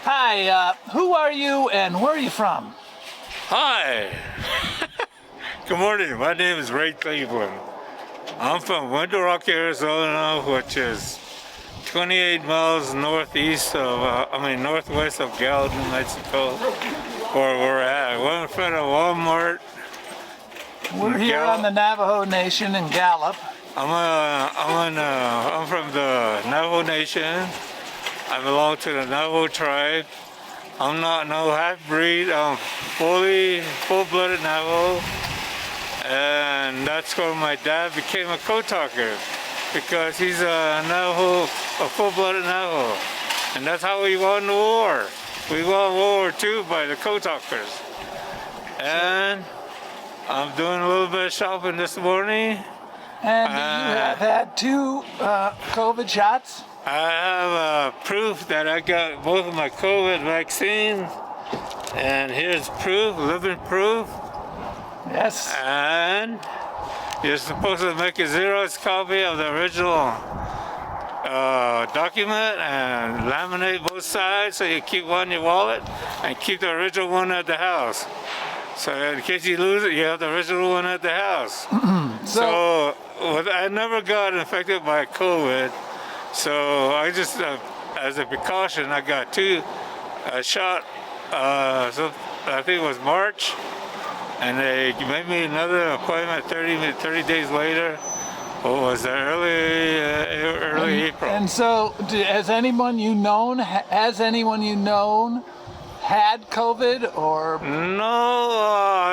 Hi, who are you and where are you from? Hi. Good morning. My name is Ray Cleveland. I'm from Window Rock, Arizona, which is 28 miles northwest of Gallup, New Mexico, where we're at. We're in front of Walmart. We're here on the Navajo Nation in Gallup. I'm from the Navajo Nation. I belong to the Navajo tribe. I'm not no half-breed. I'm full-blooded Navajo. And that's where my dad became a code talker, because he's a Navajo, a full-blooded Navajo. And that's how we won the war. We won World War II by the code talkers. And I'm doing a little bit of shopping this morning. And you have had 2 COVID shots? I have proof that I got both of my COVID vaccines, and here's proof, living proof. Yes. And you're supposed to make a Xerox copy of the original document and laminate both sides so you keep one in your wallet and keep the original one at the house. So in case you lose it, you have the original one at the house. So I never got infected by COVID. So I just, as a precaution, I got 2 shot. So I think it was March, and they made me another appointment 30 days later. What was that? Early April. And so, has anyone you known had COVID or? No,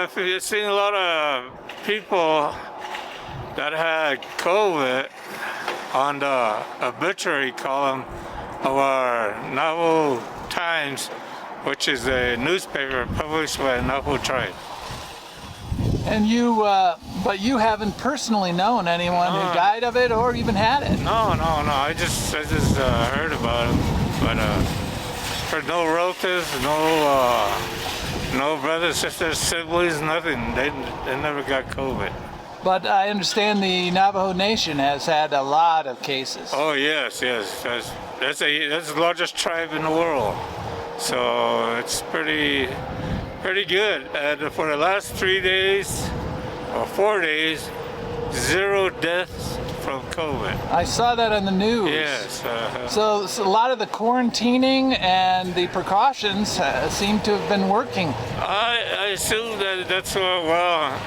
I've seen a lot of people that had COVID on the obituary column of our Navajo Times, which is a newspaper published by the Navajo tribe. And you, but you haven't personally known anyone who died of it or even had it? No. I just heard about it, but for no relatives, no brothers, sisters, siblings, nothing. They never got COVID. But I understand the Navajo Nation has had a lot of cases. Oh yes. That's the largest tribe in the world. So it's pretty good. And for the last 3 days or 4 days, 0 deaths from COVID. I saw that on the news. Yes. So a lot of the quarantining and the precautions seem to have been working. I assume that's well.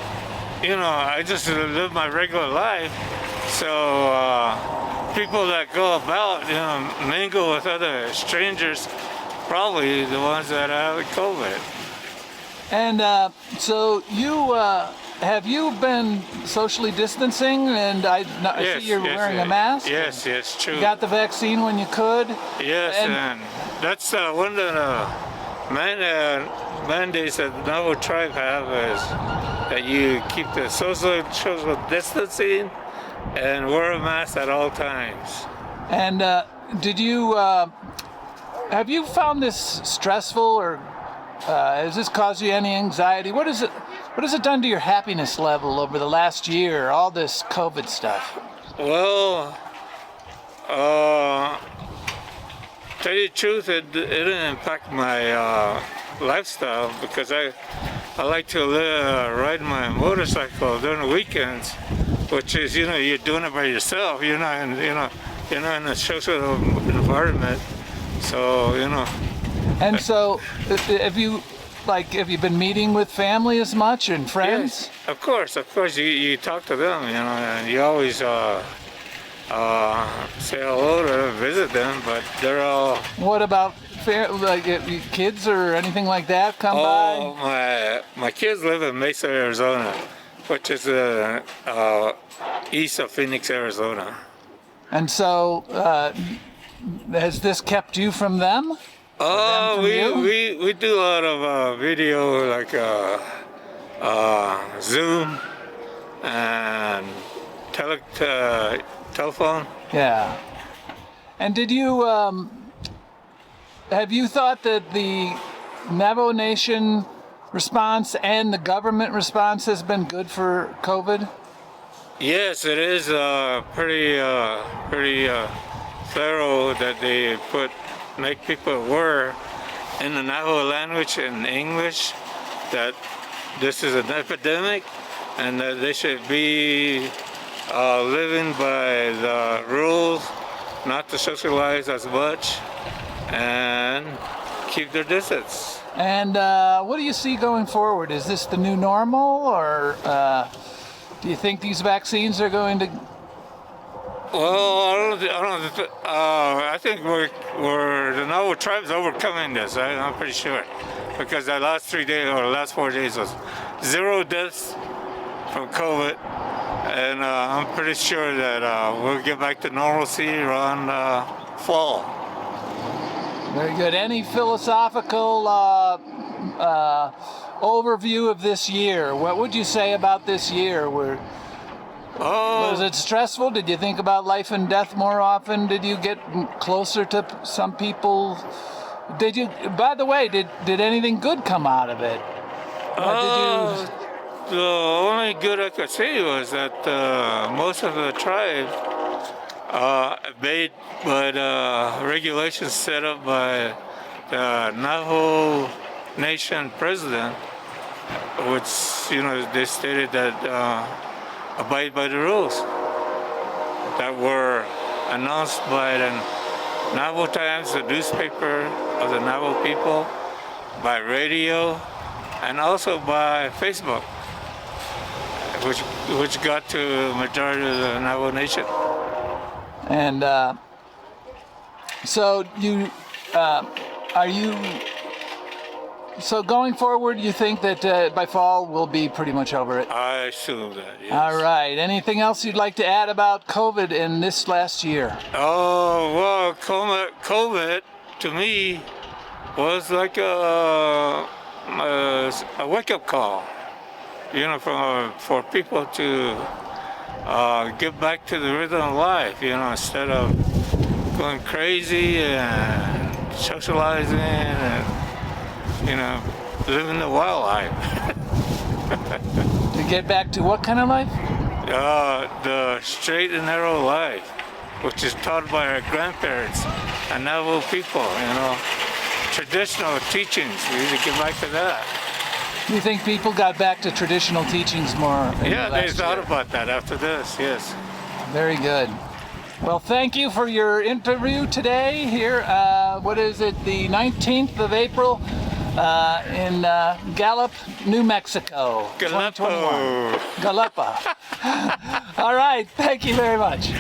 I just live my regular life, so people that go about, mingle with other strangers, probably the ones that have COVID. And so you, have you been socially distancing? And I see you're wearing a mask? Yes, true. You got the vaccine when you could? Yes, and that's one of the mandates that the Navajo tribe have is that you keep the social distancing and wear a mask at all times. And did you, have you found this stressful, or has this caused you any anxiety? What has it done to your happiness level over the last year, all this COVID stuff? Well, tell you the truth, it didn't impact my lifestyle, because I like to ride my motorcycle during the weekends, which is, you're doing it by yourself. You're not in a social environment. So, And so, have you been meeting with family as much and friends? Yes, of course. You talk to them, and you always say hello to them, visit them, but they're all. What about kids or anything like that come by? My kids live in Mesa, Arizona, which is east of Phoenix, Arizona. And so, has this kept you from them? Oh, we do a lot of video, like Zoom and telephone. Yeah. And did you, have you thought that the Navajo Nation response and the government response has been good for COVID? Yes, it is pretty thorough that they make people aware in the Navajo language and English that this is an epidemic and that they should be living by the rules, not to socialize as much, and keep their distance. And what do you see going forward? Is this the new normal, or do you think these vaccines are going to? Well, I think we're the Navajo Tribes overcoming this. I'm pretty sure, because the last 3 days or the last 4 days was 0 deaths from COVID, and I'm pretty sure that we'll get back to normalcy around fall. Very good. Any philosophical overview of this year? What would you say about this year? Was it stressful? Did you think about life and death more often? Did you get closer to some people? Did you? By the way, did anything good come out of it? The only good I could say was that most of the tribe obeyed by the regulations set up by the Navajo Nation president, which they stated that abide by the rules that were announced by the Navajo Times, the newspaper of the Navajo people, by radio, and also by Facebook, which got to the majority of the Navajo Nation. And so so going forward, you think that by fall we'll be pretty much over it? I assume that, yes. All right. Anything else you'd like to add about COVID in this last year? Oh, well, COVID to me was like a wake-up call, for people to get back to the rhythm of life, instead of going crazy and socializing and, living the wild life. To get back to what kind of life? The straight and narrow life, which is taught by our grandparents and Navajo people, traditional teachings. We need to get back to that. You think people got back to traditional teachings more? Yeah, they thought about that after this, yes. Very good. Well, thank you for your interview today here. What is it, the 19th of April in Gallup, New Mexico. Gallup. 2021. Gallup. All right, thank you very much.